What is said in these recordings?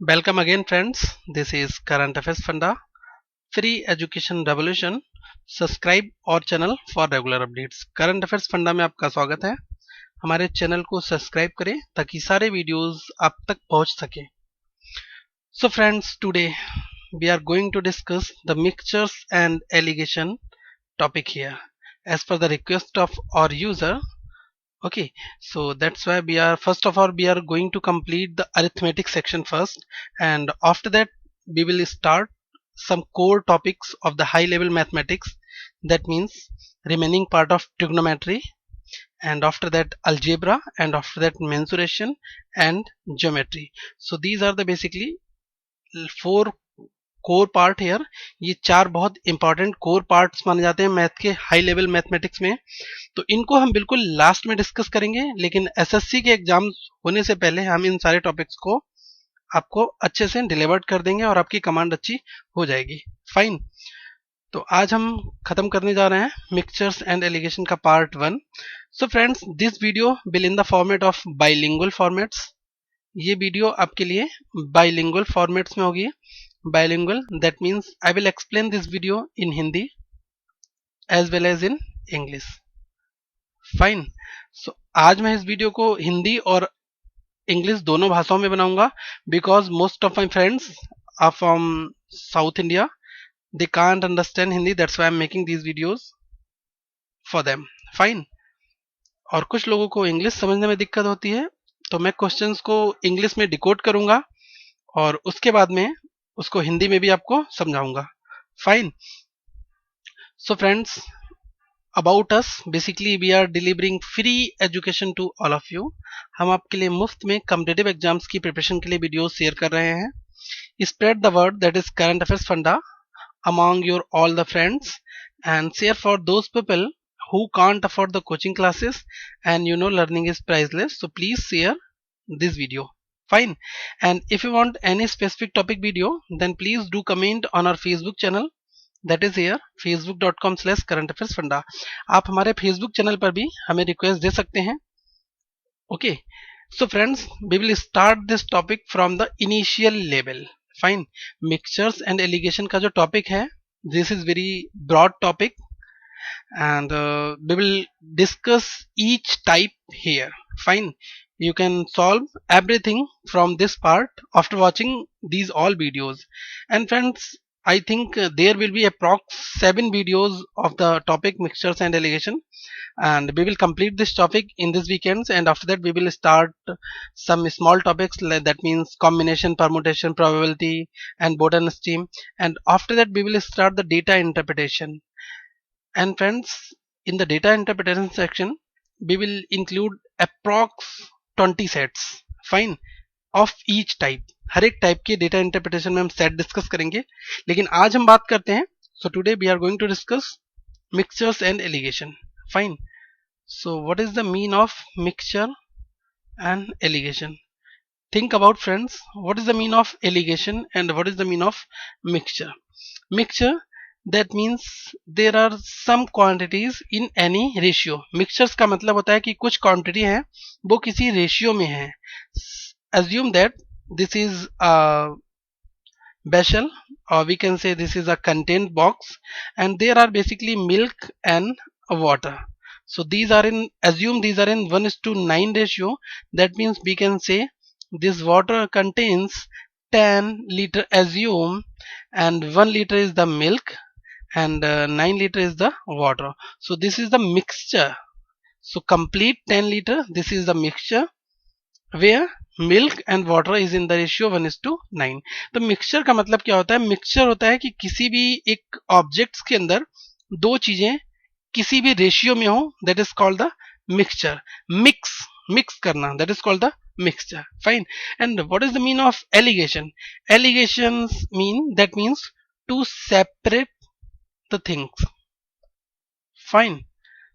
Welcome again friends, this is Current Affairs Funda, Free Education Revolution. Subscribe our channel for regular updates. Current Affairs Funda में आपका स्वागत है. हमारे channel को subscribe करें ताकि सारे वीडियोस आप तक पहुंच सके. So friends, today we are going to discuss the mixtures and alligation topic here as per the request of our user. Okay, so that's why we are first of all we are going to complete the arithmetic section first, and after that we will start some core topics of the high level mathematics, that means remaining part of trigonometry, and after that algebra, and after that mensuration and geometry. So these are the basically four core part here. ये चार बहुत important core parts माने जाते हैं math के high level mathematics में. तो इनको हम बिल्कुल लास्ट में डिस्कस करेंगे, लेकिन एसएससी के एग्जाम होने से पहले हम इन सारे टॉपिक्स को आपको अच्छे से डिलीवर्ड कर देंगे और आपकी कमांड अच्छी हो जाएगी. फाइन. तो आज हम खत्म करने जा रहे हैं मिक्सचर्स एंड एलिगेशन का part 1. So friends, this video will in the format of bilingual formats. ये वीडियो आपके लिए बाइलिंगुअल फॉर्मेट्स में होगी. Bilingual, that means I will explain this video in Hindi as well as in English. Fine. So आज मैं इस video को हिंदी और इंग्लिश दोनों भाषाओं में बनाऊंगा because most of my friends are from South India. They can't understand Hindi, that's why I'm making these videos for them. Fine. और कुछ लोगों को इंग्लिश समझने में दिक्कत होती है, तो मैं क्वेश्चंस को इंग्लिश में डिकोड करूंगा और उसके बाद में उसको हिंदी में भी आपको समझाऊंगा. Fine. So friends, about us, basically we are delivering free education to all of you. हम आपके लिए मुफ्त में कॉम्पिटिटिव एग्जाम्स की प्रिपरेशन के लिए वीडियो शेयर कर रहे हैं. Spread the word that is current affairs फंडा among your all the friends and share for those people who can't afford the coaching classes, and you know learning is priceless, so please share this video. Fine. And if you want any specific topic video, then please do comment on our Facebook channel, that is here facebook.com/currentaffairsfunda. आप हमारे Facebook channel पर भी हमें request दे सकते हैं. Okay. So friends, we will start this topic from the initial level. Fine. Mixtures and alligation का जो topic है, this is very broad topic, and we will discuss each type here. Fine. You can solve everything from this part after watching these all videos. And friends, I think there will be approx 7 videos of the topic mixtures and alligation, and we will complete this topic in this weekends, and after that we will start some small topics, that means combination, permutation, probability and Borden stream, and after that we will start the data interpretation. And friends, in the data interpretation section we will include approx 20 sets. Fine. Of each type. हर एक type के data interpretation में हम set discuss करेंगे, लेकिन आज हम बात करते हैं. So today we are going to discuss mixtures and alligation. Fine. So what is the mean of mixture and alligation? think about friends, what is the mean of alligation and what is the mean of mixture? Mixture, that means there are some quantities in any ratio. Mixtures का मतलब होता है कि कुछ quantity है वो किसी ratio में है. Assume that this is a vessel, or we can say this is a contained box, and there are basically milk and water. So these are in, assume these are in 1:9 ratio. That means we can say this water contains 10 liter, assume, and 1 liter is the milk and 9 liter is the water. So this is the mixture. So complete 10 liter, this is the mixture where milk and water is in the ratio 1:9. तो mixture का मतलब क्या होता है? Mixture होता है कि किसी भी एक ऑब्जेक्ट्स के अंदर दो चीजें किसी भी रेशियो में हो, that is called the mixture. Mix करना, that is called the mixture. Fine. And what is the mean of alligation? Allegations that means to separate the things. Fine.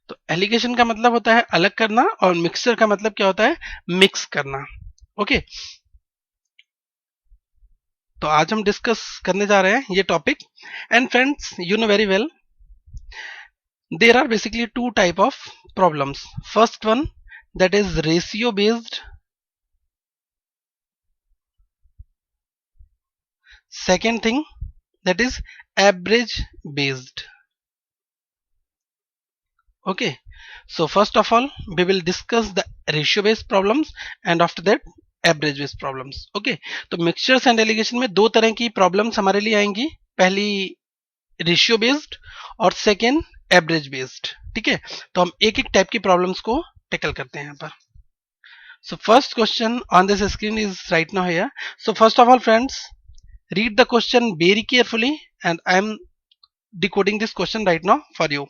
तो alligation का मतलब होता है अलग करना, और mixture का मतलब क्या होता है? मिक्स करना. ओके. तो आज हम डिस्कस करने जा रहे हैं ये topic. And friends, you know very well, there are basically two type of problems. First one, that is ratio based second thing, that is average based. Okay, so first of all we will discuss the ratio based problems and after that average based problems. Okay, तो mixtures and allegation में दो तरह की problems हमारे लिए आएंगी. पहली ratio based और सेकेंड एवरेज बेस्ड. ठीक है, तो हम एक एक टाइप की प्रॉब्लम्स को टैकल करते हैं यहाँ पर. So first question on this screen is right now here. So first of all friends, read the question very carefully and I am decoding this question right now for you.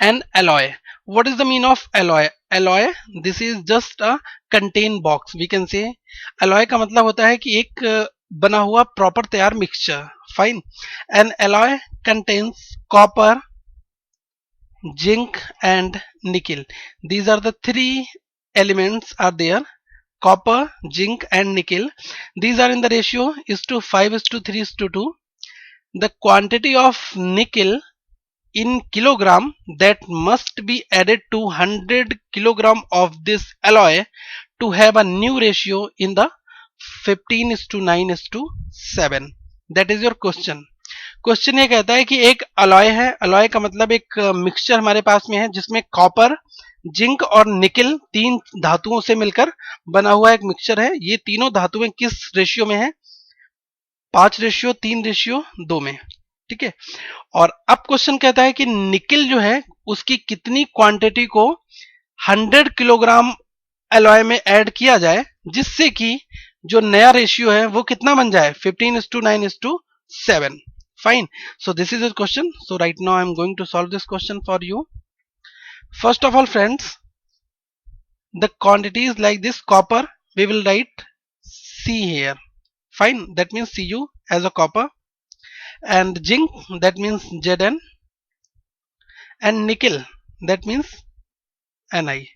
An alloy. What is the meaning of alloy? Alloy, this is just a contain box. We can say alloy का मतलब होता है कि एक बना हुआ proper तैयार mixture. Fine. An alloy contains copper, zinc and nickel. These are the three elements are there: copper, zinc and nickel. These are in the ratio is to 5:3:2. The quantity of nickel in kilogram that must be added to 100 kilogram of this alloy to have a new ratio in the 15:9:7. That is your question. Question ये कहता है कि एक alloy है. Alloy का मतलब एक mixture हमारे पास में है जिसमें कॉपर, जिंक और निकल तीन धातुओं से मिलकर बना हुआ एक मिक्सचर है. ये तीनों धातुएं किस रेशियो में है? 5:3:2 में. ठीक है, और अब क्वेश्चन कहता है कि निकल जो है उसकी कितनी क्वांटिटी को 100 किलोग्राम अलॉय में ऐड किया जाए जिससे कि जो नया रेशियो है वो कितना बन जाए? 15:9:7. Fine. So this is the question. So right now I am going to solve this question for you. First of all friends, the quantity is like this. Copper, we will write C here. Fine, that means Cu as a copper, and zinc, that means Zn, and nickel, that means Ni.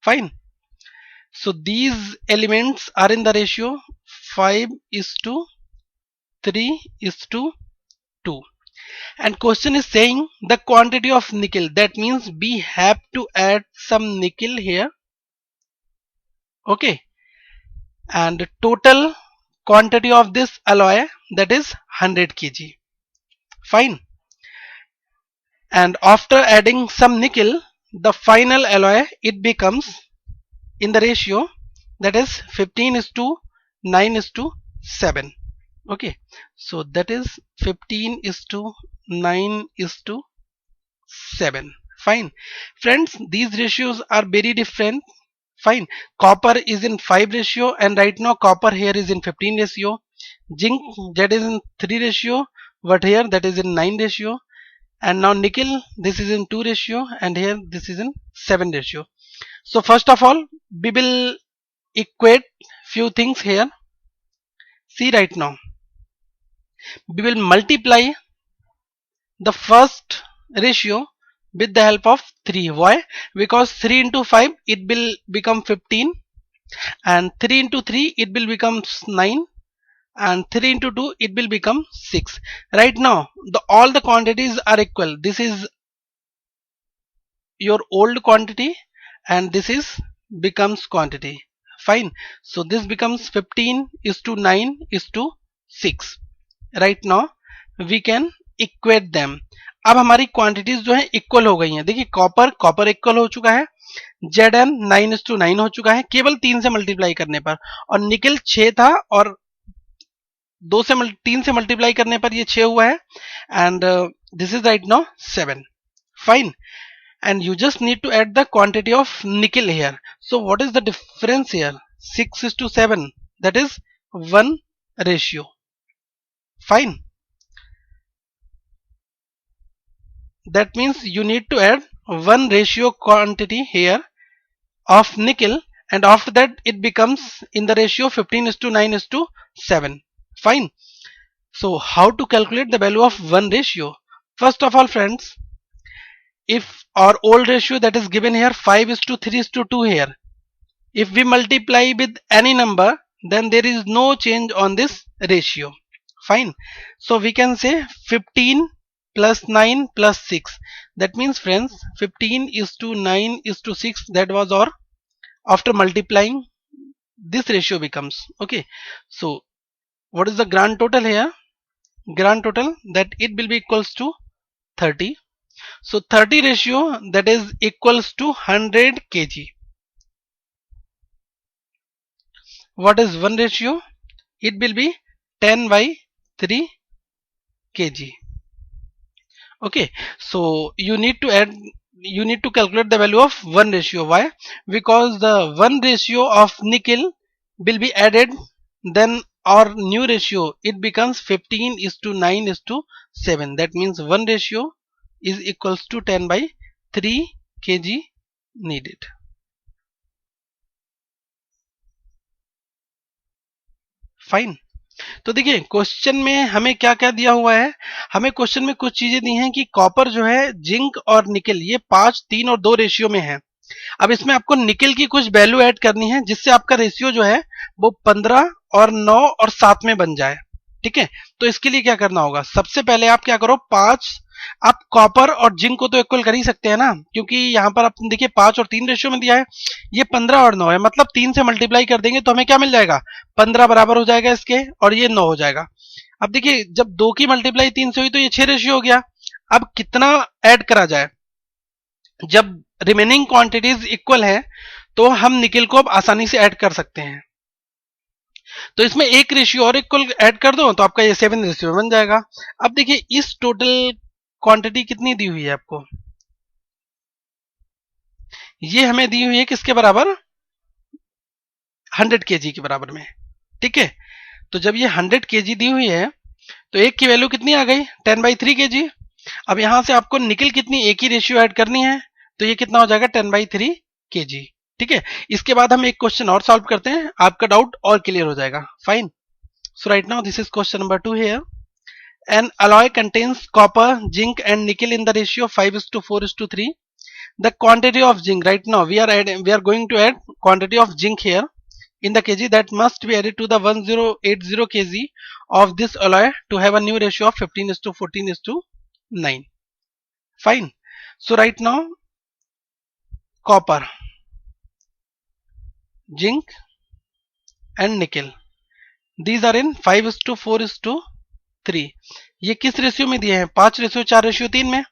Fine. So these elements are in the ratio 5:3:2. And question is saying the quantity of nickel, that means we have to add some nickel here. Okay, and total quantity of this alloy, that is 100 kg. Fine. And after adding some nickel, the final alloy, it becomes in the ratio that is 15:9:7. Okay, so that is 15:9:7. Fine friends, these ratios are very different. Fine, copper is in 5 ratio and right now copper here is in 15 ratio. Zinc, that is in 3 ratio, but here that is in 9 ratio. And now nickel, this is in 2 ratio and here this is in 7 ratio. So first of all we will equate few things here. See right now, we will multiply the first ratio with the help of 3. Why? Because 3 into 5 it will become 15, and 3 into 3 it will become 9, and 3 into 2 it will become 6. Right now all the quantities are equal. This is your old quantity and this is becomes quantity. Fine. So this becomes 15:9:6. Right now we can equate them. अब हमारी quantities जो है equal हो गई हैं. देखिए copper equal हो चुका है, Zn 9:9 हो चुका है केवल 3 से मल्टीप्लाई करने पर, और निकल 6 था और 3 से मल्टीप्लाई करने पर ये 6 हुआ है, and this is right now 7. Fine. And you just need to add the quantity of nickel here. So what is the difference here? 6:7, that is 1 ratio. Fine. That means you need to add 1 ratio quantity here of nickel, and after that it becomes in the ratio 15:9:7. Fine. So how to calculate the value of 1 ratio? First of all friends, if our old ratio that is given here 5:3:2 here, if we multiply with any number then there is no change on this ratio. Fine. So we can say 15 plus 9 plus 6. That means friends 15:9:6, that was our after multiplying this ratio becomes. Okay, so what is the grand total here? Grand total, that it will be equals to 30. So 30 ratio, that is equals to 100 kg. What is 1 ratio? It will be 10 by 3 kg. Okay, so you need to calculate the value of 1 ratio. Why? Because the 1 ratio of nickel will be added, then our new ratio, it becomes 15:9:7. That means 1 ratio is equals to 10 by 3 kg needed. Fine. तो देखिए question में हमें क्या क्या दिया हुआ है. हमें क्वेश्चन में कुछ चीजें दी हैं कि कॉपर जो है, जिंक और निकल, ये 5, 3 और 2 रेशियो में है. अब इसमें आपको निकल की कुछ वैल्यू ऐड करनी है जिससे आपका रेशियो जो है वो 15 और 9 और 7 में बन जाए. ठीक है, तो इसके लिए क्या करना होगा? सबसे पहले आप क्या करो, 5, आप कॉपर और जिंक को तो इक्वल कर ही सकते हैं ना, क्योंकि यहां पर आप देखिए 5 और 3 रेशियो में दिया है. ये 15 और 9 है, मतलब 3 से मल्टीप्लाई कर देंगे तो हमें क्या मिल जाएगा? 15 बराबर हो जाएगा इसके, और ये 9 हो जाएगा. अब देखिए जब 2 की मल्टीप्लाई 3 से हुई तो ये 6 रेशियो हो गया. अब कितना ऐड करा जाए? जब रिमेनिंग क्वांटिटीज इक्वल है तो हम निकल को अब आसानी से ऐड कर सकते हैं. तो इसमें एक रेशियो और इक्वल ऐड कर दो तो आपका ये 7 रेशियो बन जाएगा. अब देखिए इस टोटल क्वांटिटी कितनी दी हुई है आपको? ये हमें दी हुई है किसके बराबर? 100 kg के बराबर में. ठीक है, तो जब ये 100 kg दी हुई है तो एक की वैल्यू कितनी आ गई? 10 by 3 kg. अब यहां से आपको निकल कितनी, एक ही रेशियो ऐड करनी है, तो ये कितना हो जाएगा? 10 by 3 kg. ठीक है, इसके बाद हम एक क्वेश्चन और सॉल्व करते हैं, आपका डाउट और क्लियर हो जाएगा. Fine. So right now this is question number 2 here. An alloy contains copper, zinc and nickel in the ratio 5:4:3. The quantity of zinc, right now we are going to add quantity of zinc here in the kg, that must be added to the 1080 kg of this alloy to have a new ratio of 15:14:9. Fine. So right now copper, zinc and nickel, these are in 5:4:3. ये किस ratio में दिए हैं? 5 ratio 4 ratio 3 में.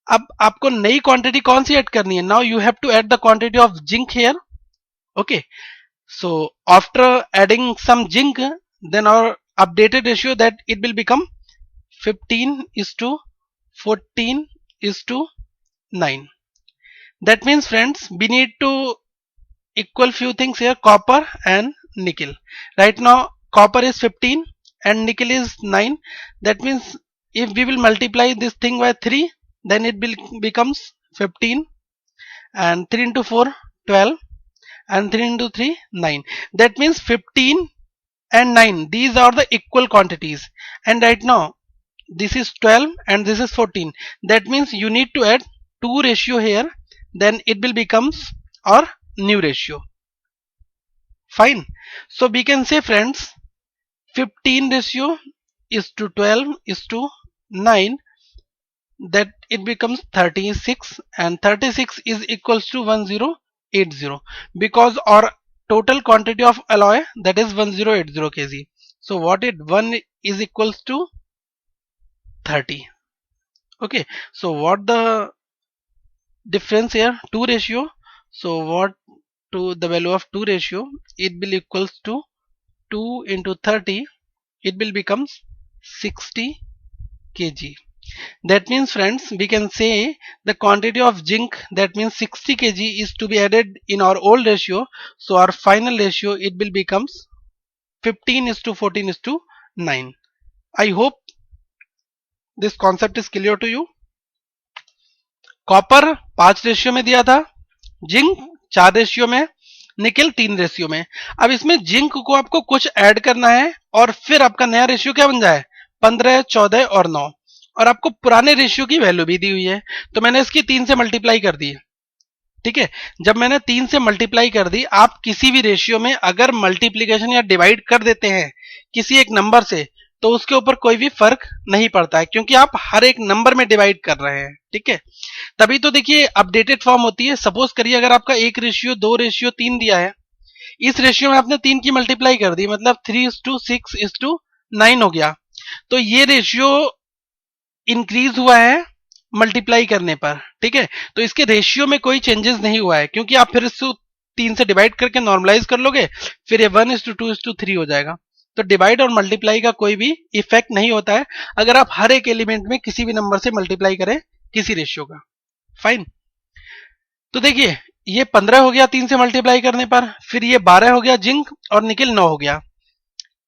अब आपको नई quantity कौन सी ऐड करनी है? Now you have to add the quantity of zinc here. Okay, so after adding some zinc, then our updated ratio, that it will become 15:14:9. That means friends, we need to equal few things here, copper and nickel. Right now copper is 15 and nickel is 9. That means if we will multiply this thing by 3, then it will becomes 15, and 3 into 4 12, and 3 into 3 9. That means 15 and 9, these are the equal quantities, and right now this is 12 and this is 14. That means you need to add 2 ratio here, then it will becomes our new ratio. Fine. So we can say friends, 15 ratio is to 12 is to 9, that it becomes 36, and 36 is equals to 1080, because our total quantity of alloy, that is 1080 kg. So what it 1 is equals to 30. Okay, so what the difference here? 2 ratio. So what to the value of 2 ratio, it will equals to 2 into 30, it will becomes 60 kg. That means friends, we can say the quantity of zinc, that means 60 kg is to be added in our old ratio. So our final ratio, it will becomes 15:14:9. I hope this concept is clear to you. Copper 5 ratio में दिया था, zinc 4 ratio में, निकल 3 ratio में. अब इसमें zinc को आपको कुछ ऐड करना है और फिर आपका नया रेशियो क्या बन जाए? 15, 14 और 9. और आपको पुराने रेशियो की वैल्यू भी दी हुई है, तो मैंने इसकी 3 से मल्टीप्लाई कर दी. ठीक है, जब मैंने 3 से मल्टीप्लाई कर दी, आप किसी भी रेशियो में अगर मल्टीप्लीकेशन या डिवाइड कर देते हैं किसी एक नंबर से, तो उसके ऊपर कोई भी फर्क नहीं पड़ता है, क्योंकि आप हर एक नंबर में डिवाइड कर रहे हैं. ठीक है, तभी तो देखिए अपडेटेड फॉर्म होती है. सपोज करिए अगर आपका 1:2:3 दिया है, इस रेशियो में आपने 3 की मल्टीप्लाई कर दी, मतलब 3:6:9 हो गया। तो ये रेशियो इंक्रीज हुआ है मल्टीप्लाई करने पर, ठीक है। तो इसके रेशियो में कोई चेंजेस नहीं हुआ है, क्योंकि आप फिर इसको 3 से डिवाइड करके नॉर्मलाइज कर लोगे, फिर ये 1:2:3 हो जाएगा। तो डिवाइड और मल्टीप्लाई का कोई भी इफेक्ट नहीं होता है अगर आप हर एक एलिमेंट में किसी भी नंबर से मल्टीप्लाई करें किसी रेशियो का। फाइन। तो देखिए ये 15 हो गया 3 से मल्टीप्लाई करने पर, फिर ये 12 हो गया जिंक, और निकिल 9 हो गया।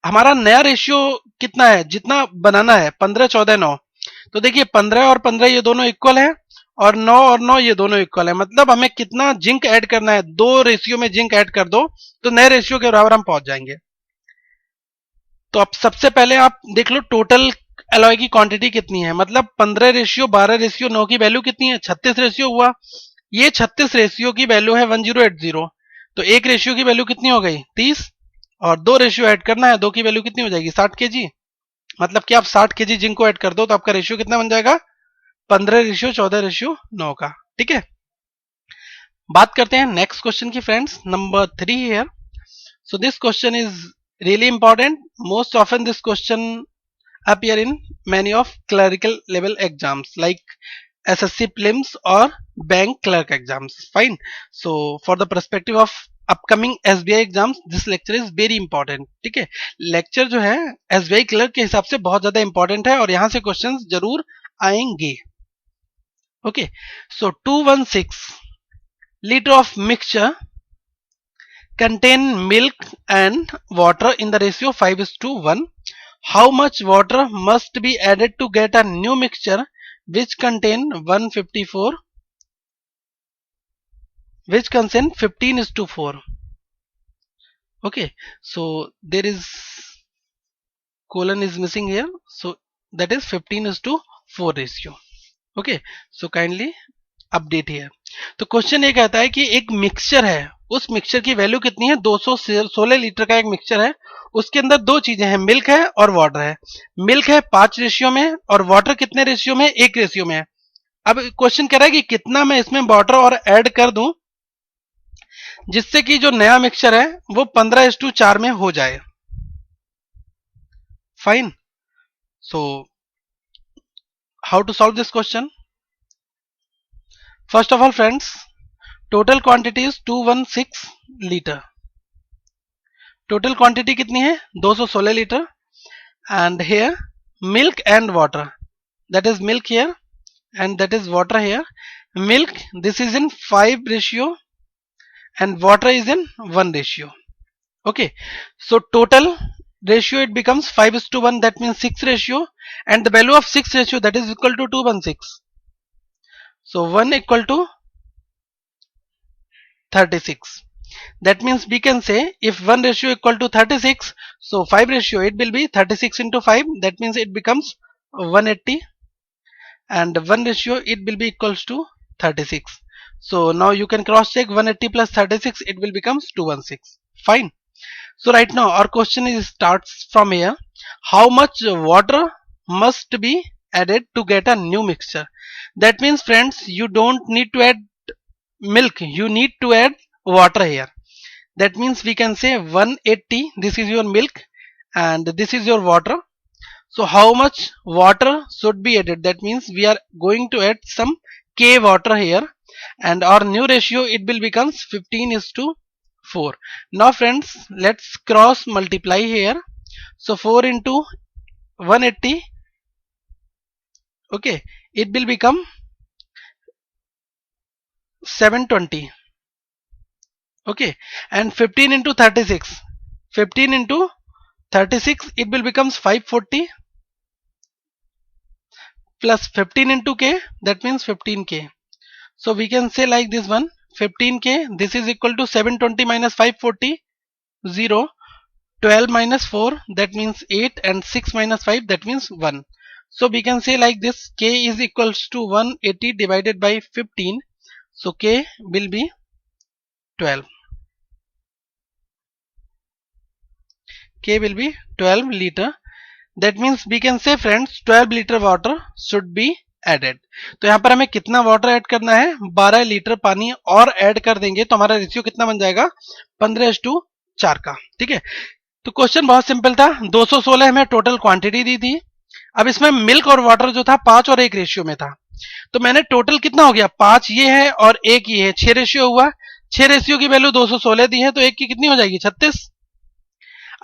हमारा नया रेशियो कितना है, जितना बनाना है 15, 14, 9। तो देखिए 15 और 15 ये दोनों इक्वल है, और 9 और 9 ये दोनों इक्वल है। मतलब हमें कितना जिंक ऐड करना है, 2 रेशियो में जिंक ऐड कर दो तो नए रेशियो के बराबर हम पहुंच जाएंगे। तो अब सबसे पहले आप देख लो टोटल एलॉय की क्वांटिटी कितनी है। मतलब 15:12:9 की वैल्यू कितनी है, 36 रेशियो हुआ। ये 36 रेशियो की वैल्यू है 1080। तो एक रेशियो की वैल्यू कितनी हो गई, 30, और 2 रेशियो ऐड करना है, 2 की वैल्यू कितनी हो जाएगी, 60 kg। मतलब कि आप 60 kg जिंक को ऐड कर दो तो आपका रेशियो कितना बन जाएगा, 15:14:9 का। ठीक है। बात करते हैं नेक्स्ट क्वेश्चन की friends, number 3 here. So this question is really important. Most often this question appear in many of clerical level exams like SSC prelims or bank clerk exams. Fine. So for the perspective of upcoming SBI exams, this lecture is very important. ठीक है। Lecture जो है SBI clerk के हिसाब से बहुत ज्यादा important है और यहां से क्वेश्चंस जरूर आएंगे। Okay. So 216 liter of mixture contain milk and water in the ratio 5:1. How much water must be added to get a new mixture which contain 154, which contain 15:4? Okay, so there is colon is missing here, so that is 15:4 ratio. Okay, so kindly update है। तो question ये कहता है कि एक mixture है, उस mixture की वैल्यू कितनी है, 216 लीटर का एक मिक्सचर है, उसके अंदर दो चीजें हैं, मिल्क है और वाटर है। मिल्क है 5 रेशियो में और वाटर कितने रेशियो में, 1 रेशियो में है। अब क्वेश्चन कह रहा है कि कितना मैं इसमें वाटर और ऐड कर दूं जिससे कि जो नया मिक्सचर है वो 15:4 में हो जाए। Fine. So how to solve this question? First of all friends, total quantity is 216 liter. Total quantity कितनी है, 216 litre. And here milk and water, that is milk here and that is water here. Milk, this is in 5 ratio and water is in 1 ratio. Okay, so total ratio it becomes 5:1, that means 6 ratio, and the value of 6 ratio that is equal to 216. So 1 equal to 36. That means we can say if 1 ratio equal to 36, so 5 ratio it will be 36 into 5, that means it becomes 180, and 1 ratio it will be equals to 36. So now you can cross check 180 plus 36, it will becomes 216. Fine. So right now our question is starts from here. How much water must be added to get a new mixture? That means friends, you don't need to add milk, you need to add water here. That means we can say 180, this is your milk and this is your water. So how much water should be added? That means we are going to add some K water here, and our new ratio it will becomes 15:4. Now friends, let's cross multiply here. So 4 into 180, okay, it will become 720. Okay, and 15 into 36, 15 into 36 it will becomes 540 plus 15 into k, that means 15k. So we can say like this one, 15k, this is equal to 720 minus 540, 0, 12 minus 4, that means 8, and 6 minus 5, that means 1. So we can say like this, k is equals to 180 divided by 15, so k will be 12. K will be 12 liter. That means we can say friends 12 liter water should be added. तो यहाँ पर हमें कितना water add करना है, 12 litre पानी और add कर देंगे तो हमारा रेशियो कितना बन जाएगा, 4 का। ठीक है, तो क्वेश्चन बहुत सिंपल था। 216 हमें टोटल क्वांटिटी दी थी। अब इसमें मिल्क और वाटर जो था 5 और 1 रेशियो में था। तो मैंने टोटल कितना हो गया, 5 ये है और 1 ये है, 6 रेशियो हुआ। 6 रेशियो की वैल्यू 216 दी है, तो 1 की कितनी हो जाएगी, 36।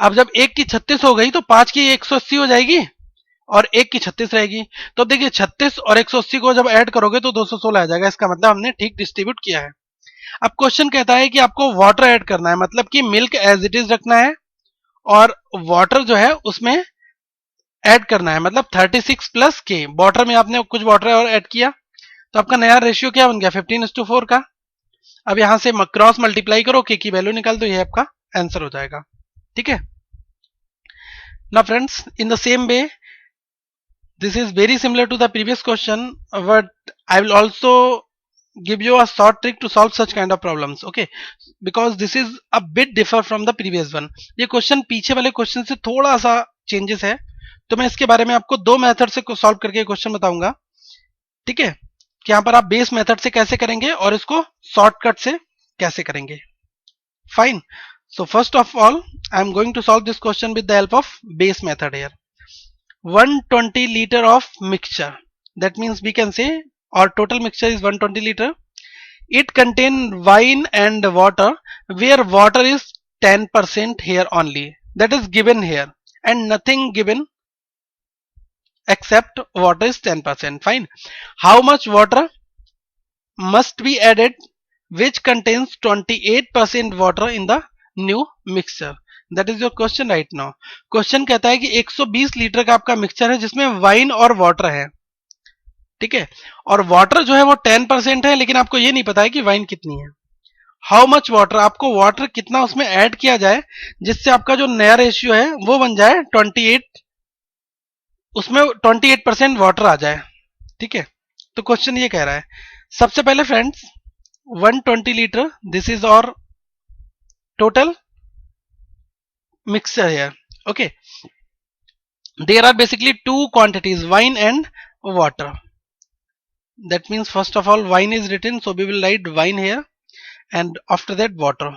अब जब 1 की 36 हो गई तो 5 की 180 हो जाएगी और 1 की 36 रहेगी। तो अब देखिए 36 और 180 को जब ऐड करोगे तो 216 आ जाएगा। इसका मतलब हमने ठीक डिस्ट्रीब्यूट किया है। अब क्वेश्चन कहता है कि आपको वाटर ऐड करना है, मतलब कि मिल्क एज इट इज रखना है और वाटर जो है उसमें ऐड करना है, मतलब 36 प्लस के। वाटर में आपने कुछ वाटर और ऐड किया तो आपका नया रेशियो क्या बन गया, 15:4 का। अब यहां से क्रॉस मल्टीप्लाई करो, के की वैल्यू निकाल दो, ये आपका आंसर हो जाएगा। ठीक है ना friends, in the same way this is very similar to the previous question, but I will also give you a short trick to solve such kind of problems, okay, because this is a bit differ from the previous one. ये question पीछे वाले question से थोड़ा सा changes है, तो मैं इसके बारे में आपको दो मेथड से सॉल्व करके क्वेश्चन बताऊंगा। ठीक है, कि यहां पर आप बेस मेथड से कैसे करेंगे और इसको शॉर्टकट से कैसे करेंगे। Fine, so first of all I am going to solve this question with the help of base method here. 120 liter of mixture, that means we can say our total mixture is 120 liter. It contain wine and water, where water is 10% here only, that is given here, and nothing given except water is 10%. Fine, how much water must be added which contains 28% water in the new mixture? That is your question right now. Question कहता है कि 120 litre का आपका mixture है जिसमें wine और water है। ठीक है, और वाटर जो है वो 10% है, लेकिन आपको ये नहीं पता है कि वाइन कितनी है। हाउ मच वाटर, आपको वाटर कितना उसमें ऐड किया जाए जिससे आपका जो नया रेशियो है वो बन जाए 28, उसमें 28% वाटर आ जाए। ठीक है, तो क्वेश्चन ये कह रहा है, सबसे पहले फ्रेंड्स 120 लीटर, दिस इज और total mixture here. Okay, there are basically two quantities, wine and water. That means first of all wine is written, so we will write wine here, and after that water.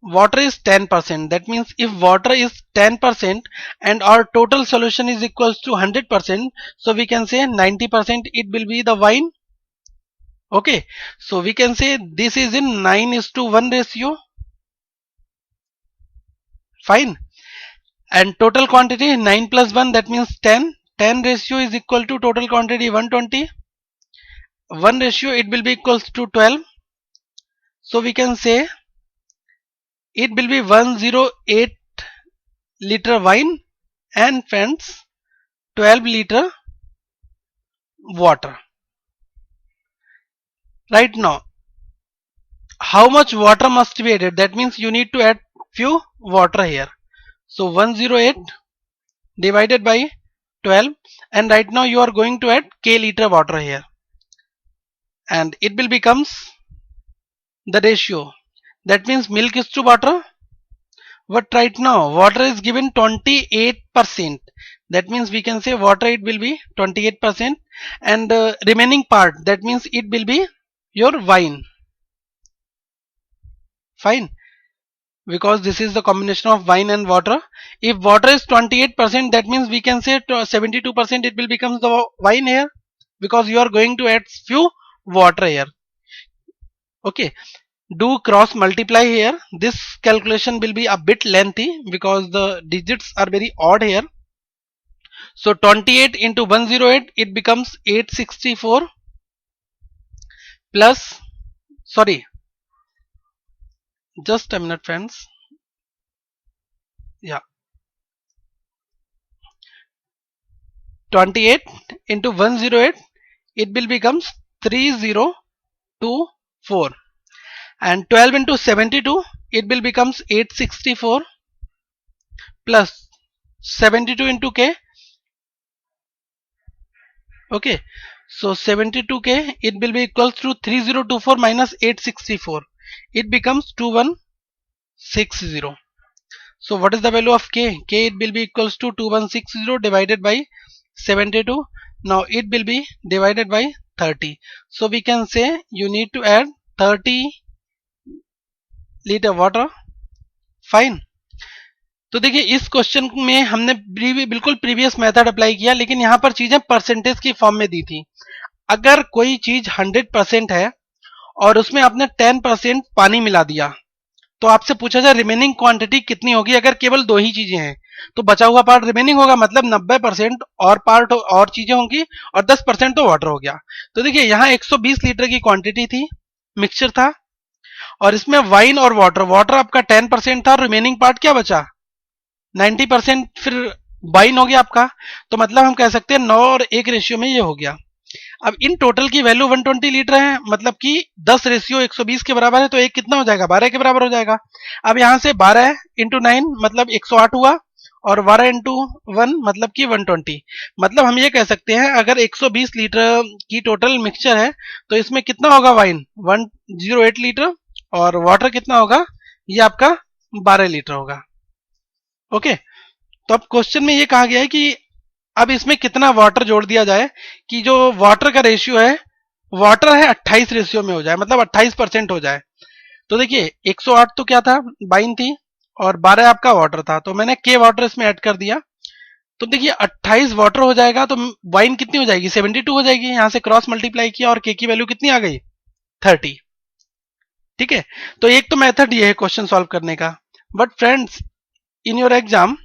Water is 10%, that means if water is 10% and our total solution is equals to 100%, so we can say 90% it will be the wine. Okay, so we can say this is in 9:1 ratio. Fine, and total quantity 9 plus 1, that means 10. 10 ratio is equal to total quantity 120. 1 ratio it will be equals to 12. So we can say it will be 108 liter wine and friends 12 liter water. Right now, how much water must be added? That means you need to add few water here. So 108 divided by 12, and right now you are going to add k liter water here, and it will becomes the ratio, that means milk is to water. But right now water is given 28%, that means we can say water it will be 28%, and remaining part, that means it will be your wine. Fine, because this is the combination of wine and water. If water is 28%, that means we can say 72% it will become the wine here, because you are going to add few water here. Okay, do cross multiply here. This calculation will be a bit lengthy because the digits are very odd here. So 28 into 108, it becomes 864 plus, sorry, just a minute friends, yeah, 28 into 108, it will becomes 3024, and 12 into 72, it will becomes 864 plus 72 into k. Okay, so 72k it will be equals to 3024 minus 864, it becomes 2160. So what is the value of k? K it will be equals to 2160 divided by 72. Now it will be divided by 30. So we can say you need to add 30 litre water. Fine. तो देखिए इस question में हमने बिल्कुल previous method apply किया, लेकिन यहां पर चीजें परसेंटेज की फॉर्म में दी थी। अगर कोई चीज 100% है और उसमें आपने 10% पानी मिला दिया, तो आपसे पूछा जाए रिमेनिंग क्वांटिटी कितनी होगी। अगर केवल दो ही चीजें हैं तो बचा हुआ पार्ट रिमेनिंग होगा, मतलब 90% और पार्ट और चीजें होंगी और 10% तो वाटर हो गया। तो देखिए यहाँ 120 लीटर की क्वांटिटी थी, मिक्सचर था, और इसमें वाइन और वाटर, वाटर आपका 10% था, रिमेनिंग पार्ट क्या बचा 90%, फिर वाइन हो गया आपका। तो मतलब हम कह सकते हैं 9 और 1 रेशियो में ये हो गया। अब इन टोटल की वैल्यू 120 लीटर है, मतलब कि 10 रेशियो 120 के बराबर है, तो एक कितना हो जाएगा 12 के बराबर हो जाएगा। अब यहां से 12 इंटू 9 मतलब 108 हुआ, और 12 इंटू 1 मतलब कि 120। मतलब हम ये कह सकते हैं अगर 120 लीटर की टोटल मिक्सचर है तो इसमें कितना होगा वाइन 108 लीटर, और वाटर कितना होगा ये आपका 12 लीटर होगा। ओके। तो अब क्वेश्चन में ये कहा गया है कि अब इसमें कितना वाटर जोड़ दिया जाए कि जो वाटर का रेशियो है, वाटर है 28 रेशियो में हो जाए, मतलब 28% हो जाए। तो देखिए 108 तो क्या था वाइन थी, और 12 आपका वाटर था, तो मैंने के वाटर इसमें ऐड कर दिया। तो देखिए 28 वाटर हो जाएगा तो वाइन कितनी हो जाएगी 72 हो जाएगी। यहां से क्रॉस मल्टीप्लाई किया और के की वैल्यू कितनी आ गई 30। ठीक है। तो एक तो मेथड ये है क्वेश्चन सॉल्व करने का। But friends, in your exam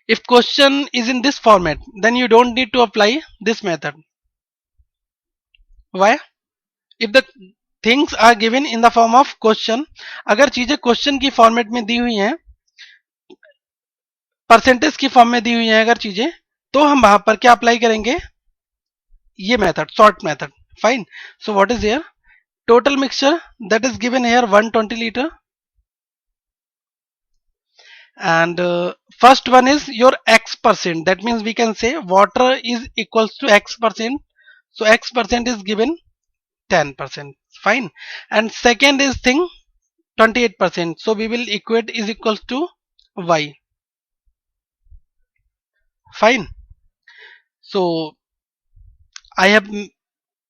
if question is in this format, then you don't need to apply this method. Why? If the things are given in the form of question, अगर चीजें question की format में दी हुई हैं, percentage की form में दी हुई हैं अगर चीजें, तो हम वहां पर क्या अप्लाई करेंगे, ये method, short method. Fine. So what is here total mixture that is given here 120 litre, and first one is your x percent, that means we can say water is equals to x percent, so x percent is given 10%. Fine. And second is thing 28%, so we will equate is equals to y. Fine. So I have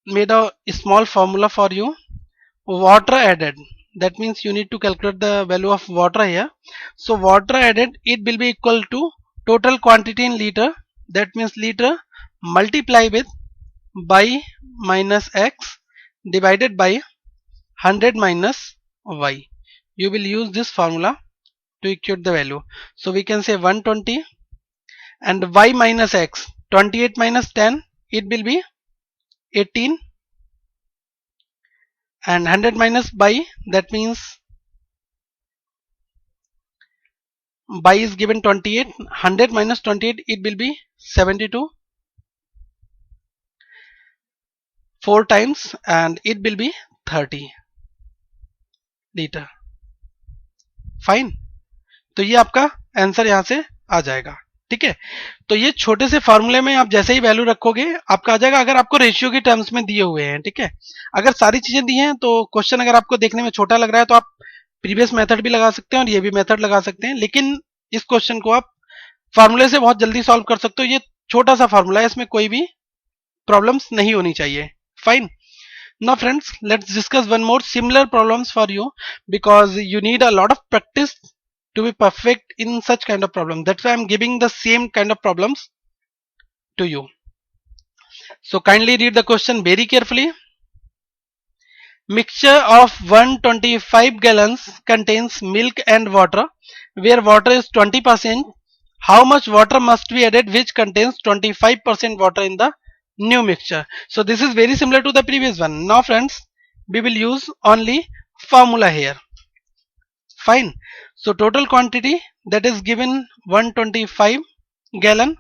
made a small formula for you. Water added, that means you need to calculate the value of water here. So water added, it will be equal to total quantity in liter, that means liter multiply with by minus x divided by 100 minus y. You will use this formula to equate the value. So we can say 120, and y minus x, 28 minus 10, it will be 18, and 100 minus by, that means by is given 28, 100 minus 28, it will be 72, 4 times, and it will be 30 litre. Fine. तो ये आपका answer यहां से आ जाएगा। ठीक है। तो ये छोटे से फॉर्मूले में आप जैसे ही वैल्यू रखोगे आपका आ जाएगा, अगर आपको रेशियो के टर्म्स में दिए हुए हैं। ठीक है। अगर सारी चीजें दी हैं तो क्वेश्चन अगर आपको देखने में छोटा लग रहा है तो आप प्रीवियस मेथड भी लगा सकते हैं और ये भी मेथड लगा सकते हैं, लेकिन इस क्वेश्चन को आप फॉर्मूले से बहुत जल्दी सॉल्व कर सकते हो। ये छोटा सा फॉर्मूला है, इसमें कोई भी प्रॉब्लम्स नहीं होनी चाहिए। Fine. Now friends, let's discuss one more similar problems for you, because you need a lot of practice to be perfect in such kind of problem. That's why I'm giving the same kind of problems to you. So kindly read the question very carefully. Mixture of 125 gallons contains milk and water, where water is 20%. How much water must be added which contains 25% water in the new mixture? So this is very similar to the previous one. Now friends, we will use only formula here. Fine. So total quantity that is given 125 gallon,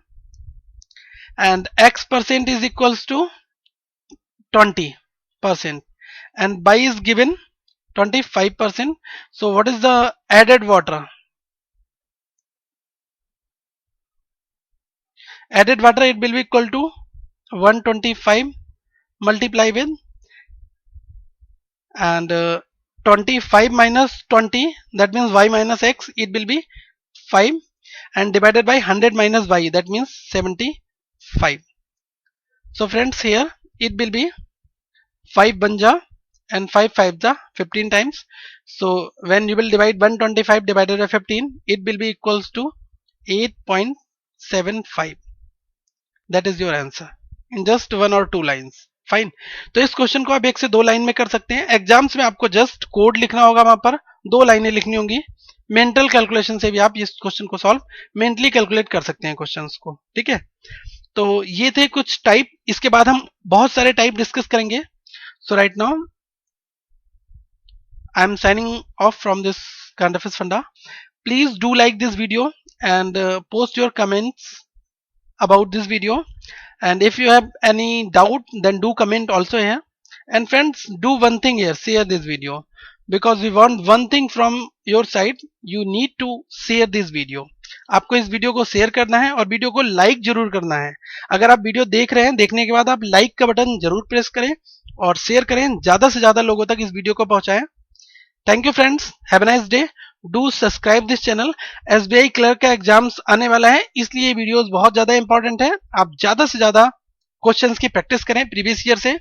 and x percent is equals to 20%, and by is given 25%. So what is the added water? Added water, it will be equal to 125 multiply with, and 25 minus 20, that means y minus x, it will be 5, and divided by 100 minus y, that means 75. So friends, here it will be 5 banja and 5 5 the 15 times. So when you will divide 125 divided by 15, it will be equals to 8.75. That is your answer in just 1 or 2 lines. Fine. तो इस question को आप 1 से 2 line में कर सकते हैं. Exams में आपको जस्ट कोड लिखना होगा, वहां पर 2 लाइनें लिखनी होंगी. मेंटल कैलकुलेशन से भी आप इस क्वेश्चन को सॉल्व मेंटली कैलकुलेट कर सकते हैं क्वेश्चंस को. ठीक है, तो ये थे कुछ टाइप. इसके बाद हम बहुत सारे टाइप डिस्कस करेंगे. So right now I am signing off from this current affairs funda. Please do like this video and post your comments about this video, and if you have any doubt then do comment also here. And friends, do one thing here, share this video, because we want one thing from your side. You need to share this video. आपको इस video को share करना है और video को like जरूर करना है. अगर आप वीडियो देख रहे हैं, देखने के बाद आप लाइक का बटन जरूर प्रेस करें और शेयर करें, ज्यादा से ज्यादा लोगों तक इस वीडियो को पहुंचाएं. Thank you friends, have a nice day. Do subscribe this channel. SBI clerk का एग्जाम्स आने वाला है, इसलिए वीडियोस बहुत ज्यादा इंपॉर्टेंट है. आप ज्यादा से ज्यादा क्वेश्चंस की प्रैक्टिस करें प्रीवियस ईयर से.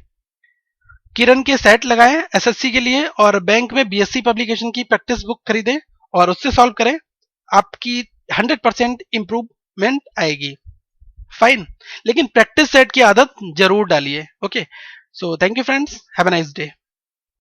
किरण के सेट लगाएं एसएससी के लिए, और बैंक में बीएससी पब्लिकेशन की प्रैक्टिस बुक खरीदें और उससे सॉल्व करें. आपकी 100% इंप्रूवमेंट आएगी. फाइन, लेकिन प्रैक्टिस सेट की आदत जरूर डालिए. Okay, so thank you friends, have a nice day.